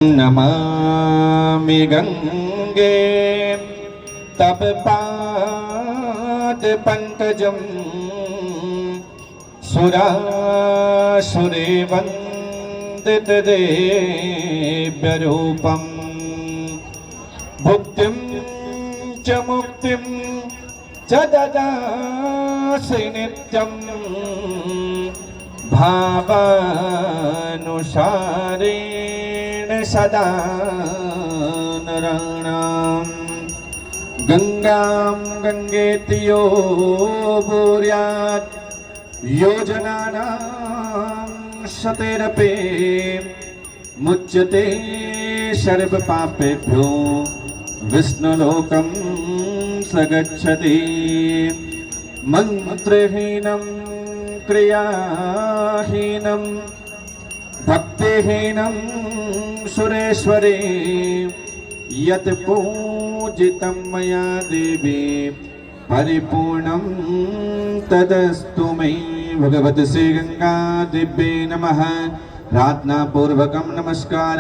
नमामि गंगे तव पाद पंकजं सुरासुरे वंदित दिव्य रूपं भुक्तिं च मुक्तिं च ददासि नित्यं भावानुसारेण सदा नराणां गंगां गंगेति यो भूर्यात् योजनानां शतेरपि मुच्यते सर्वपापेभ्यो विष्णुलोकं स गच्छति। मंत्रहीनं क्रियाहीनं भक्तिहीनं सुरेश्वरे यत् पूजितं मया देवी परिपूर्णं तदस्तु मे। भगवती श्री गंगा देवी नमः। प्रार्थना पूर्वकं नमस्कार।